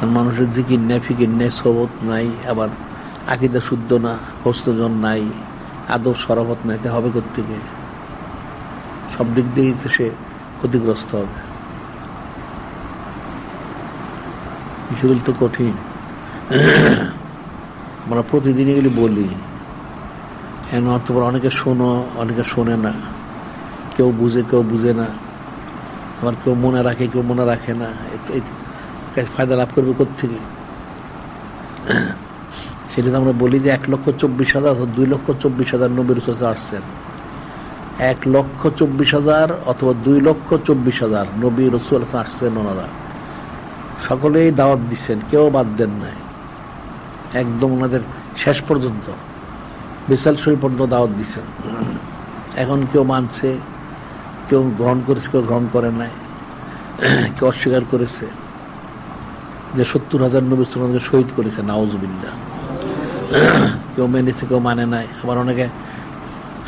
আর মানুষের জিকির নেই, ফিকির নেই, সবত নাই, আবার আকীদা শুদ্ধ না, হস্তজন নাই, আদব সরাবত নাই, তা হবে কোত্থেকে? সব দিক দিয়েই তো সে ক্ষতিগ্রস্ত হবে। বিষয়গুলো তো কঠিন। আমরা প্রতিদিন এগুলি বলি, এমন অর্থ অনেকে শোনো, অনেকে শোনে না, কেউ বুঝে কেউ বুঝে না, আবার কেউ মনে রাখে কেউ মনে রাখে না। ফায়দা লাভ করবে কোত্থেকে? সেটা তো আমরা বলি যে 1,24,000 অথবা 2,24,000 নবী রাসূল আসছেন। 1,24,000 অথবা 2,24,000 নবী রাসূল আসছেন। ওনারা সকলেই দাওয়াত দিচ্ছেন, কেউ বাদ দেন নাই, একদম ওনাদের শেষ পর্যন্ত বিশাল শরীর পর্যন্ত দাওয়াত দিচ্ছেন। এখন কেউ মানছে, কেউ গ্রহণ করেছে, কেউ গ্রহণ করে নাই, কেউ অস্বীকার করেছে যে 70,000 নবী রাসূলকে শহীদ করেছে, নাউজুবিল্লাহ। কেউ মেনেছে, কেউ মানে নাই, আবার অনেকে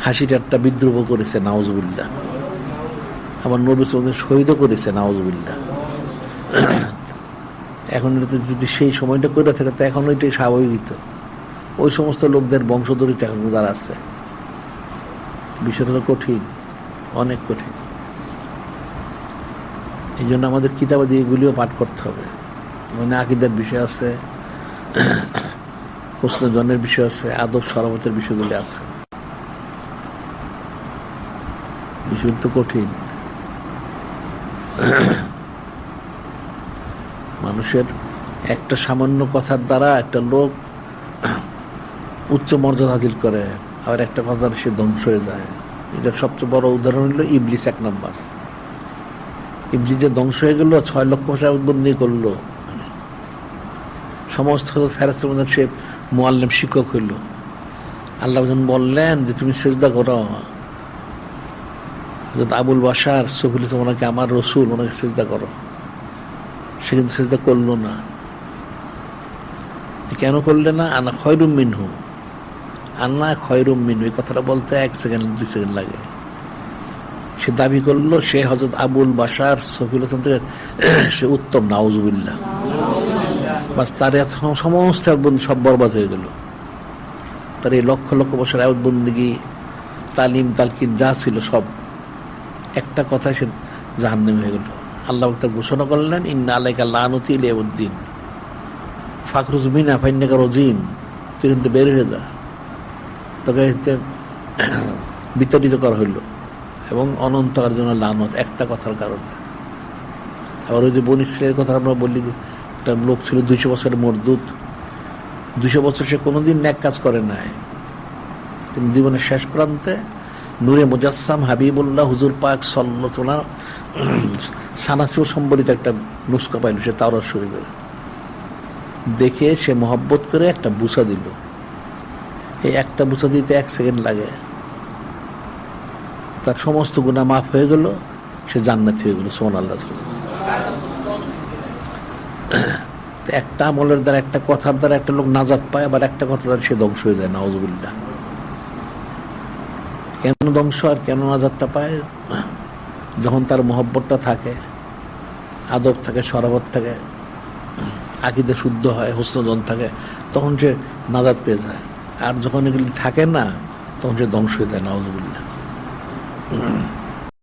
হাসি ঠাট্টা বিদ্রুপ করেছে, নাউজুবিল্লাহ। আবার নবী রাসূলকে শহীদও করেছে, নাউজুবিল্লাহ। এখন যদি সেই সময়টা করে থাকে তো এখন ওইটাই স্বাভাবিক। ওই সমস্ত লোকদের বংশধরিতে এখন যারা আছে, বিষয়টা তো কঠিন, অনেক কঠিন। এই জন্য আমাদের কিতাবাদি এগুলিও পাঠ করতে হবে। মানে আকীদার বিষয় আছে, হোসনে জনের বিষয় আছে, আদব সরাবতের বিষয়গুলি আছে। বিষয় তো কঠিন। মানুষের একটা সামান্য কথার দ্বারা একটা লোক উচ্চ মর্যাদা হাসিল করে, আবার একটা কথার সে ধ্বংস হয়ে যায়। এটার সবচেয়ে বড় উদাহরণ হলো ইবলিস। 1 নম্বর, ইবলিস যে ধ্বংস হয়ে গেল, 6 লক্ষ বন্দী করলো, সমস্ত ফেরেশতার মধ্যে সে মুআল্লিম, শিক্ষক হইল। আল্লাহ যখন বললেন যে তুমি সিজদা করো, আবুল বাশার সফিল ইসলাম ওনাকে আমার রসুল, ওনাকে সিজদা করো, সে কিন্তু সিজদা করলো না। কেন করলে না? আনা খয়রুম মিনহু, আন্না খয়রুম মিনহু, এই কথাটা বলতে 1 সেকেন্ড 2 সেকেন্ড লাগে। সে দাবি করলো সে হযরত আবুল বাশার সফিল ইসলাম থেকে সে উত্তম, নাউজুবিল্লাহ। বাস তার সমস্ত সব বরবাদ হয়ে গেল। তার এই লক্ষ লক্ষ বছর আয়াত বন্দেগী, তালিম তালকিন যা ছিল সব একটা কথায় সে জাহান্নামী হয়ে গেল। আল্লাহ তার ঘোষণা করলেন, ইন্না আলাইকা লানতি ইলা ইয়াউমিদ্দিন ফাখরুজ মিনহা ফাইন্নাকা রাজিম, তুই কিন্তু বের হয়ে যা। তোকে বিতাড়িত করা হইল এবং অনন্তকার জন্য লানত, একটা কথার কারণে। আবার ওই যে বনী ইসরাঈলের কথা আমরা বললি, একটা লোক ছিল 200 বছরের মরদুদ, 200 বছর সে কোনোদিন ন্যাক কাজ করে নাই, কিন্তু জীবনের শেষ প্রান্তে নূরে মুজাসসাম হাবিবুল্লাহ হুজুর পাক সাল্লাল্লাহু আলাইহি সানাসিও সম্বলিত একটা নুসখা পাইল সে তাওরাত শরীফের। দেখে সে মহব্বত করে একটা বুসা দিল। এই একটা বুসা দিতে 1 সেকেন্ড লাগে, তার সমস্ত গুনাহ মাফ হয়ে গেল, সে জান্নাতি হয়ে গেল। সুবহানাল্লাহ। একটা আমলের দ্বারা, একটা কথার দ্বারা একটা লোক নাজাত পায়, আবার একটা কথা দ্বারা সে ধ্বংস হয়ে যায়, নাউজুবিল্লাহ। কেন ধ্বংস আর কেন নাজাতটা পায়? যখন তার মহব্বতটা থাকে, আদব থাকে, সরাবত থাকে, আকীদা শুদ্ধ হয়, হোসনজন থাকে, তখন সে নাজাত পেয়ে যায়। আর যখন এগুলি থাকে না, তখন সে ধ্বংস হয়ে যায়, নাউজুবিল্লাহ।